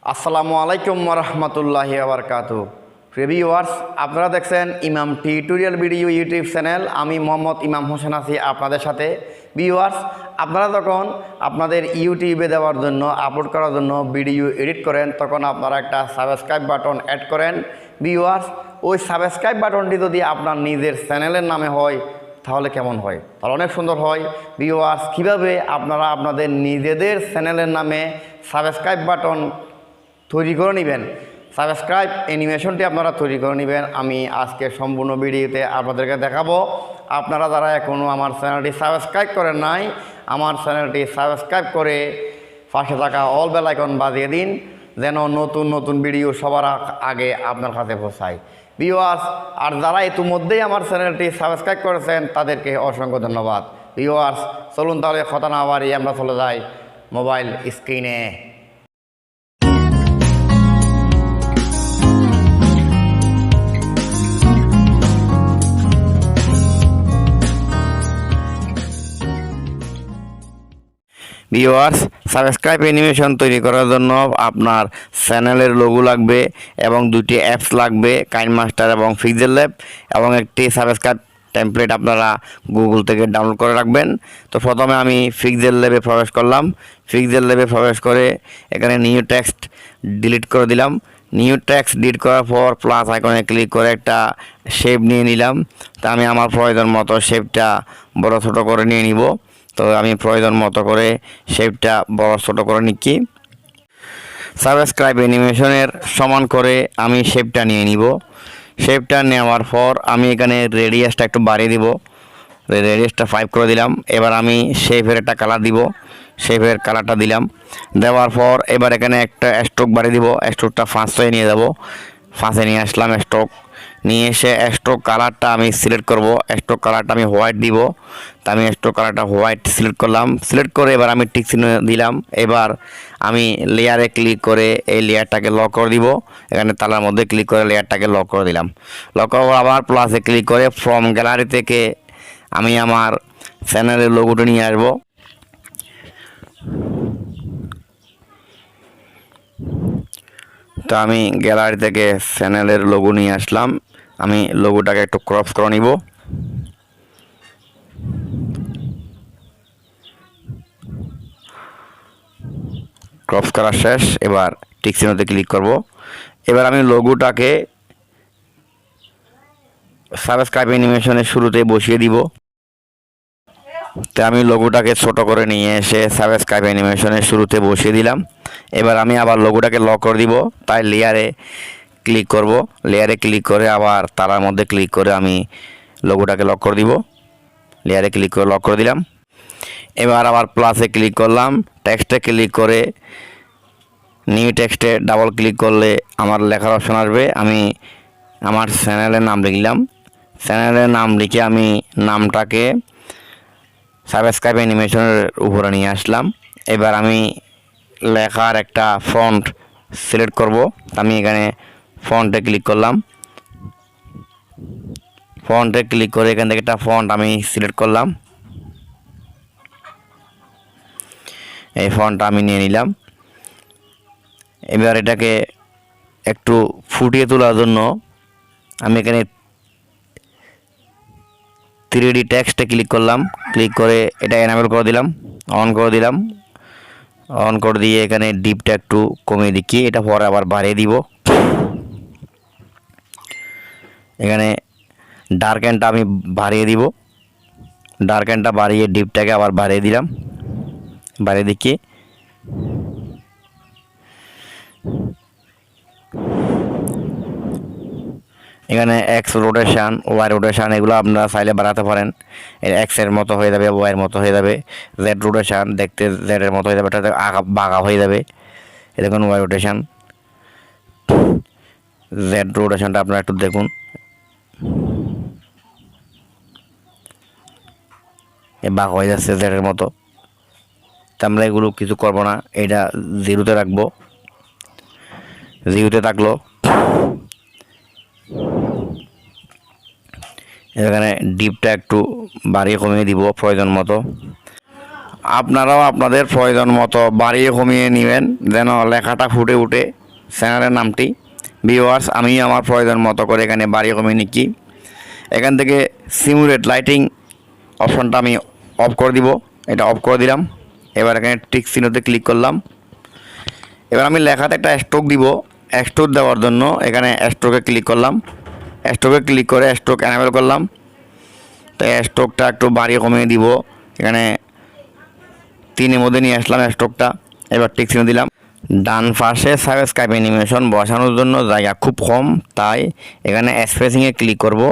আসসালামু আলাইকুম রহমতুল্লাহি বারকাতু। ভিউয়ার্স, আপনারা দেখছেন ইমাম টিউটোরিয়াল ভিডিও ইউটিউব চ্যানেল। আমি মোহাম্মদ ইমাম হোসেন আছি আপনাদের সাথে। ভিউয়ার্স, আপনারা যখন আপনাদের ইউটিউবে দেওয়ার জন্য আপলোড করার জন্য ভিডিও এডিট করেন, তখন আপনারা একটা সাবস্ক্রাইব বাটন অ্যাড করেন। ভিউয়ার্স, ওই সাবস্ক্রাইব বাটনটি যদি আপনার নিজের চ্যানেলের নামে হয় তাহলে কেমন হয়? তাহলে অনেক সুন্দর হয়। ভিউয়ার্স, কীভাবে আপনারা আপনাদের নিজেদের চ্যানেলের নামে সাবস্ক্রাইব বাটন তৈরি করে নেবেন, সাবস্ক্রাইব অ্যানিমেশনটি আপনারা তৈরি করে নেবেন, আমি আজকে সম্পূর্ণ ভিডিওতে আপনাদেরকে দেখাবো। আপনারা যারা এখনও আমার চ্যানেলটি সাবস্ক্রাইব করেন নাই, আমার চ্যানেলটি সাবস্ক্রাইব করে পাশে থাকা অল বেল আইকন বাজিয়ে দিন, যেন নতুন নতুন ভিডিও সবার আগে আপনার কাছে পৌঁছায়। ভিউয়ার্স, আর যারা ইতিমধ্যেই আমার চ্যানেলটি সাবস্ক্রাইব করেছেন তাদেরকে অসংখ্য ধন্যবাদ। ভিউয়ার্স, চলুন তাহলে কথা না বাড়িয়ে আমরা চলে যাই মোবাইল স্ক্রিনে। ভিউয়ার্স, সাবস্ক্রাইব অ্যানিমেশন তৈরি করার জন্য আপনার চ্যানেলের লোগো লাগবে এবং দুটি অ্যাপস লাগবে, কাইনমাস্টার এবং পিক্সেল ল্যাব, এবং একটি সাবস্ক্রাইব টেমপ্লেট আপনারা গুগল থেকে ডাউনলোড করে রাখবেন। তো প্রথমে আমি পিক্সেল ল্যাবে প্রবেশ করলাম। পিক্সেল ল্যাবে প্রবেশ করে এখানে নিউ টেক্সট ডিলিট করে দিলাম। নিউ টেক্সট ডিলিট করার পর প্লাস আইকনে ক্লিক করে একটা শেপ নিয়ে নিলাম। তা আমি আমার প্রয়োজন মতো শেপটা বড় ছোটো করে নিয়ে নিব। তো আমি প্রয়োজন মতো করে শেপটা বড় ছোটো করে নিচ্ছি। সাবস্ক্রাইব অ্যানিমেশনের সমান করে আমি শেপটা নিয়ে নিব। শেপটা নেওয়ার পর আমি এখানে রেডিয়াসটা একটু বাড়িয়ে দিব, রেডিয়াসটা 5 করে দিলাম। এবার আমি শেপের একটা কালার দিব, শেপের কালারটা দিলাম। দেওয়ার পর এবার এখানে একটা স্ট্রোক বাড়িয়ে দিব, স্ট্রোকটা 5 নিয়ে যাব। 5 নিয়ে আসলাম স্ট্রোক নিয়ে এসে স্ট্রোক কালারটা আমি সিলেক্ট করব। স্ট্রোক কালারটা আমি হোয়াইট দিব। তা আমি স্ট্রোক কালারটা হোয়াইট সিলেক্ট করলাম। সিলেক্ট করে এবার আমি টিক চিহ্ন দিলাম। এবার আমি লেয়ারে ক্লিক করে এই লেয়ারটাকে লক করে দিব। এখানে তালার মধ্যে ক্লিক করে লেয়ারটাকে লক করে দিলাম। লক করার আবার প্লাসে ক্লিক করে ফ্রম গ্যালারি থেকে আমি আমার চ্যানেলের লোগোটা নিয়ে আসবো। তো আমি গ্যালারি থেকে চ্যানেলের লোগো নিয়ে আসলাম। আমি লোগোটাকে একটু ক্রপ করে নিব। ক্রপ করা শেষ। এবার টিক চিহ্নতে ক্লিক করব। এবার আমি লোগোটাকে সাবস্ক্রাইব অ্যানিমেশনের শুরুতে বসিয়ে দিব। তো আমি লোগোটাকে ছোট করে নিয়ে এসে সাবস্ক্রাইব অ্যানিমেশনের শুরুতে বসিয়ে দিলাম। এবার আমি আবার লোগোটাকে লক করে দিব। তাই লেয়ারে ক্লিক করব। লেয়ারে ক্লিক করে আবার তারার মধ্যে ক্লিক করে আমি লোগোটাকে লক করে দিব। লেয়ারে ক্লিক করে লক করে দিলাম। এবার আবার প্লাসে ক্লিক করলাম। টেক্সটে ক্লিক করে নিউ টেক্সটে ডাবল ক্লিক করলে আমার লেখার অপশন আসবে। আমি আমার চ্যানেলের নাম লিখলাম। চ্যানেলের নাম লিখে আমি নামটাকে সাবস্ক্রাইব অ্যানিমেশনের উপরে নিয়ে আসলাম। এবার আমি লেখার একটা ফন্ট সিলেক্ট করব। আমি এখানে ফন্টে ক্লিক করলাম। ফন্টে ক্লিক করে এখান থেকে একটা ফন্ট আমি সিলেক্ট করলাম। এই ফন্টটা আমি নিয়ে নিলাম। এবার এটাকে একটু ফুটিয়ে তোলার জন্য আমি এখানে 3D টেক্সটে ক্লিক করলাম। ক্লিক করে এটা এনাবেল করে দিলাম, অন করে দিলাম। অন করে দিয়ে এখানে ডিপটা একটু কমিয়ে দিচ্ছি। এটা পরে আবার বাড়িয়ে দিব। এখানে ডার্ক এন্ডটা আমি বাড়িয়ে দিব। ডার্ক এন্ডটা বাড়িয়ে ডিপটাকে আবার বাড়িয়ে দিলাম, বাড়িয়ে দিচ্ছি। এখানে এক্স রোটেশান, ওয়াই রোটেশান এগুলো আপনারা চাইলে বাড়াতে পারেন। এক্সের মতো হয়ে যাবে, ওয়াইয়ের মতো হয়ে যাবে। জেড রোটেশান দেখতে জেডের মতো হয়ে যাবে, এটা বাঁকা হয়ে যাবে। এ দেখুন ওয়াই রোটেশান, জেড রোটেশানটা আপনারা একটু দেখুন। এ বাঁকা হয়ে যাচ্ছে জেডের মতো। তা আমরা এগুলো কিছু করবো না, এটা জিরোতে রাখবো। জিরোতে থাকলো। এখানে ডিপটা একটু বাড়িয়ে কমিয়ে দিব প্রয়োজন মতো। আপনারাও আপনাদের প্রয়োজন মতো বাড়িয়ে কমিয়ে নেবেন যেন লেখাটা ফুটে উঠে চ্যানেলের নামটি। ভিউয়ার্স, আমি আমার প্রয়োজন মতো করে এখানে বাড়িয়ে কমিয়ে নিচ্ছি। এখান থেকে সিমুলেট লাইটিং অপশনটা আমি অফ করে দিব, এটা অফ করে দিলাম। এবার এখানে টিক চিহ্নতে ক্লিক করলাম। এবার আমি লেখাতে একটা স্ট্রোক দিব। স্ট্রোক দেওয়ার জন্য এখানে স্ট্রোকে ক্লিক করলাম। স্ট্রোকে ক্লিক করে স্ট্রোক এনাবেল করলাম। তো স্ট্রোকটা একটু বাড়িয়ে কমিয়ে দিব, এখানে 3-এর মধ্যে নিয়ে আসলাম স্ট্রোকটা। এবার টিক চিহ্ন দিলাম। ডান পাশে সাবস্ক্রাইব অ্যানিমেশন বসানোর জন্য জায়গা খুব কম, তাই এখানে স্পেসিংয়ে ক্লিক করব।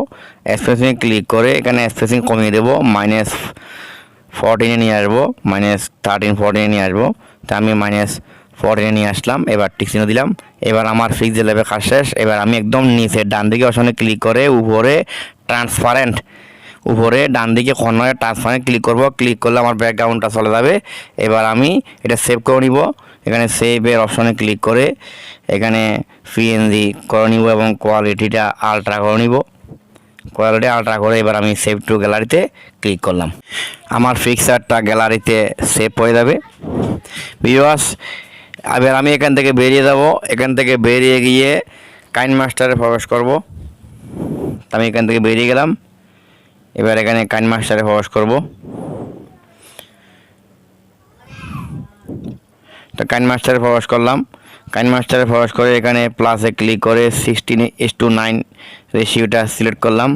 স্পেসিংয়ে ক্লিক করে এখানে স্পেসিং কমিয়ে দেবো, -14 নিয়ে আসবো, -13 14 নিয়ে আসবো। তা আমি -14 নিয়ে আসলাম। এবার টিক চিহ্ন দিলাম। এবার আমার ফিক্সড লেভেল কাজ শেষ। এবার আমি একদম নিচে ডান দিকে অপশনে ক্লিক করে উপরে ট্রান্সপারেন্ট, উপরে ডান দিকে কর্নারে ট্রান্সপারেন্ট ক্লিক করব। ক্লিক করলে আমার ব্যাকগ্রাউন্ডটা চলে যাবে। এবার আমি এটা সেভ করে নিব। এখানে সেভের অপশনে ক্লিক করে এখানে পিএনজি করে নিব এবং কোয়ালিটিটা আলট্রা করে নিব। কোয়ালিটি আলট্রা করে এবার আমি সেভ টু গ্যালারিতে ক্লিক করলাম। আমার পিকচারটা গ্যালারিতে সেভ হয়ে যাবে। ভিউয়ার্স, এবার আমি এখান থেকে বেরিয়ে যাব। এখান থেকে বেরিয়ে গিয়ে কাইনমাস্টারে প্রবেশ করব। আমি এখান থেকে বেরিয়ে গেলাম। এবার এখানে কাইনমাস্টারে প্রবেশ করব। তো কাইনমাস্টারে প্রবেশ করলাম। কাইনমাস্টারে প্রবেশ করে এখানে প্লাসে ক্লিক করে 16:9 রেশিওটা সিলেক্ট করলাম।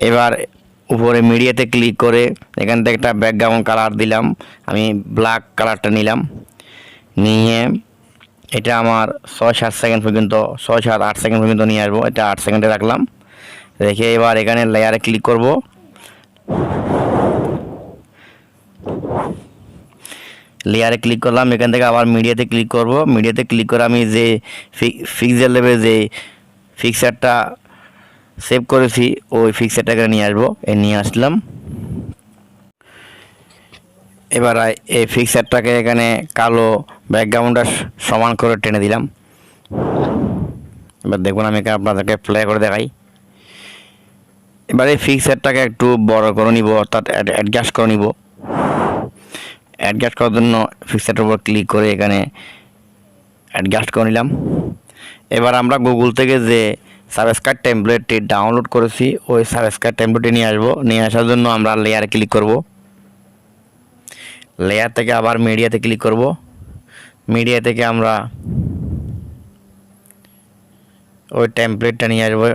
এবার উপরে মিডিয়াতে ক্লিক করে এখান থেকে একটা ব্যাকগ্রাউন্ড কালার দিলাম। আমি ব্ল্যাক কালারটা নিলাম, নিয়ে এটা আমার 6-7 সেকেন্ড পর্যন্ত 6-7-8 সেকেন্ড পর্যন্ত নিয়ে আসবো। এটা 8 সেকেন্ডে রাখলাম। রেখে এবার এখানে লেয়ারে ক্লিক করব। লেয়ারে ক্লিক করলাম। এখান থেকে আবার মিডিয়াতে ক্লিক করব। মিডিয়াতে ক্লিক করে আমি যে ফিক্সড লেভেলে যে ফিক্সারটা সেভ করেছি ওই ফিক্সারটাকে নিয়ে আসবো। নিয়ে আসলাম। এবার এই ফিক্সারটাকে এখানে কালো ব্যাকগ্রাউন্ডটা সমান করে টেনে দিলাম। এবার দেখুন, আমি এখানে আপনাদেরকে প্লে করে দেখাই। এবার এই ফিক্সারটাকে একটু বড় করে নিব, অর্থাৎ অ্যাডজাস্ট করে নিব। অ্যাডজাস্ট করার জন্য ফিক্সারটার উপর ক্লিক করে এখানে অ্যাডজাস্ট করে নিলাম। এবার আমরা গুগল থেকে যে সাবস্ক্রাইব টেমপ্লেটটি ডাউনলোড করেছি ওই সাবস্ক্রাইব টেমপ্লেটটি নিয়ে আসবো। নিয়ে আসার জন্য আমরা লেয়ারে ক্লিক করব। লেয়ার থেকে আবার মিডিয়াতে ক্লিক করব। মিডিয়া থেকে আমরা ওই টেমপ্লেটটা নিয়ে আসবো।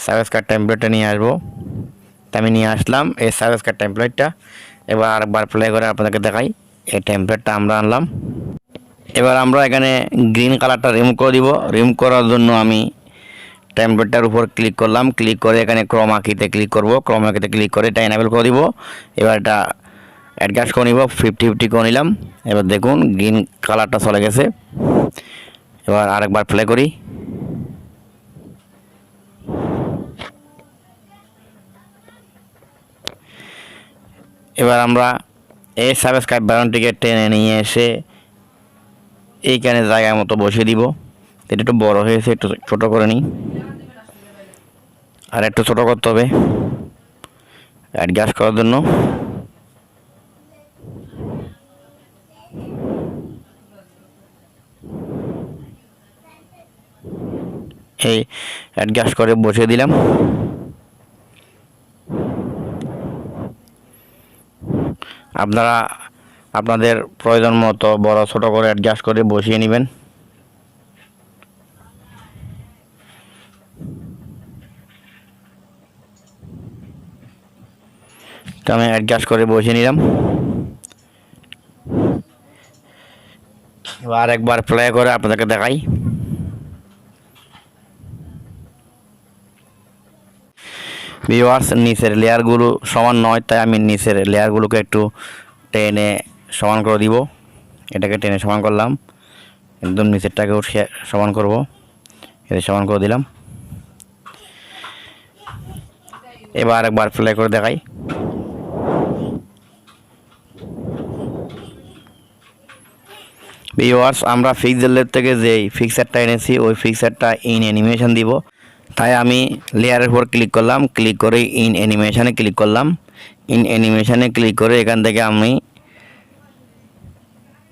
সাবস্ক্রাইব টেমপ্লেটটা নিয়ে আসবো। তা আমি নিয়ে আসলাম এই সাবস্ক্রাইব টেমপ্লেটটা। এবার আরেকবার প্লে করে আপনাদেরকে দেখাই। এই টেমপ্লেটটা আমরা আনলাম। এবার আমরা এখানে গ্রিন কালারটা রিমুভ করে দিব। রিমুভ করার জন্য আমি টেমপ্লেটটার উপর ক্লিক করলাম। ক্লিক করে এখানে ক্রোমা কিতে ক্লিক করব। ক্রোমা কিতে ক্লিক করে এটা এনাবেল করে দিব। এবার এটা অ্যাডজাস্ট করে নিব, 50-50 করে নিলাম। এবার দেখুন গ্রিন কালারটা চলে গেছে। এবার আরেকবার প্লে করি। এবার আমরা এই সাবস্ক্রাইব বাটনটিকে টেনে নিয়ে এসে এইখানে জায়গা মতো বসিয়ে দিব। এটা একটু বড় হয়েছে, একটু ছোট করে নিই। আর একটু ছোট করতে হবে অ্যাডজাস্ট করার জন্য। এই অ্যাডজাস্ট করে বসিয়ে দিলাম। আপনারা আপনাদের প্রয়োজন মতো বড় ছোট করে অ্যাডজাস্ট করে বসিয়ে নেবেন। তো আমি অ্যাডজাস্ট করে বসিয়ে নিলাম। এবার একবার প্লে করে আপনাদেরকে দেখাই। ভিউয়ার্স, নিচের লেয়ারগুলো সমান নয়, তাই আমি নিচের লেয়ারগুলোকে একটু টেনে সমান করে দিব। এটাকে টেনে সমান করলাম, একদম নিচেরটাকেও সমান করব। এটা সমান করে দিলাম। এবার একবার প্লে করে দেখাই। ভিউয়ার্স, আমরা ফিক্সড লেভ থেকে যেই ফিক্সারটা এনেছি ওই ফিক্সারটা ইন অ্যানিমেশন দিব। তাই আমি লেয়ারের উপর ক্লিক করলাম, ক্লিক করে ইন অ্যানিমেশনে ক্লিক করলাম। ইন অ্যানিমেশনে ক্লিক করে এখান থেকে আমি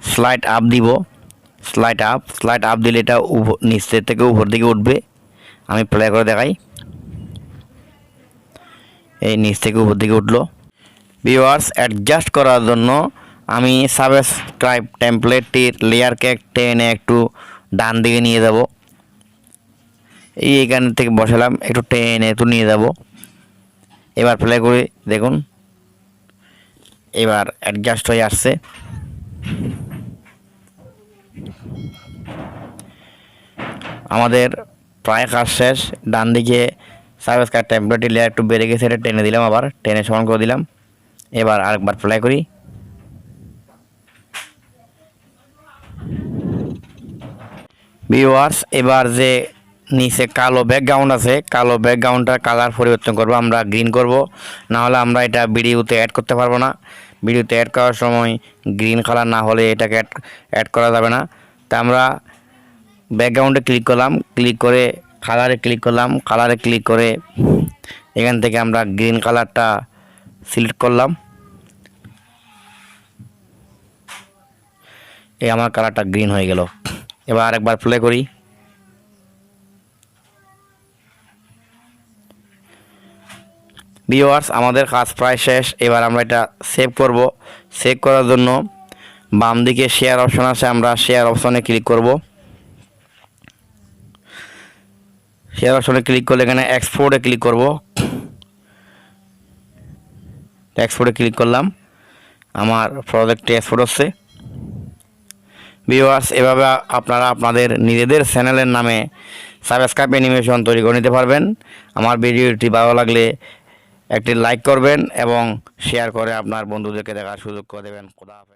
স্লাইড আপ দিব। স্লাইড আপ দিলে এটা নিচের থেকে উপর দিকে উঠবে। আমি প্লে করে দেখাই, এই নিচ থেকে উপর দিকে উঠলো। ভিউয়ার্স, অ্যাডজাস্ট করার জন্য আমি সাবস্ক্রাইব টেমপ্লেটটির লেয়ারকে টেনে একটু ডান দিকে নিয়ে যাব। এইখান থেকে বসালাম, একটু টেনে একটু নিয়ে যাব। এবার প্লে করে দেখুন, এবার অ্যাডজাস্ট হয়ে আসছে। আমাদের প্রায় কাজ শেষ। ডান দিকে সাবস্ক্রাইব টেমপ্লেটটি লেয়ার একটু বেড়ে গেছে, এটা টেনে দিলাম, আবার টেনে সমান করে দিলাম। এবার আরেকবার প্লে করি। ভিউয়ার্স, এবার যে নিচে কালো ব্যাকগ্রাউন্ড আছে, কালো ব্যাকগ্রাউন্ডটার কালার পরিবর্তন করব, আমরা গ্রিন করব, না হলে আমরা এটা ভিডিওতে অ্যাড করতে পারবো না। ভিডিওতে অ্যাড করার সময় গ্রিন কালার না হলে এটাকে অ্যাড করা যাবে না। তা আমরা ব্যাকগ্রাউন্ডে ক্লিক করলাম, ক্লিক করে কালারে ক্লিক করলাম, কালারে ক্লিক করে এখান থেকে আমরা গ্রিন কালারটা সিলেক্ট করলাম। এই আমার কালারটা গ্রিন হয়ে গেল। এবার আরেকবার প্লে করি। ভিউয়ার্স, আমাদের কাজ প্রায় শেষ। এবার আমরা এটা সেভ করব। সেভ করার জন্য বাম দিকে শেয়ার অপশন আছে, আমরা শেয়ার অপশনে ক্লিক করব। শেয়ার অপশনে ক্লিক করলে এখানে এক্সপোর্টে ক্লিক করব। এক্সপোর্টে ক্লিক করলাম, আমার প্রজেক্টে এক্সপোর্ট হচ্ছে। ভিউয়ার্স, এভাবে আপনারা আপনাদের নিজেদের চ্যানেলের নামে সাবস্ক্রাইব অ্যানিমেশন তৈরি করে নিতে পারবেন। আমার ভিডিওটি ভালো লাগলে একটি লাইক করবেন এবং শেয়ার করে আপনার বন্ধুদেরকে দেখার সুযোগ করে দেবেন। খোদা হাফেজ।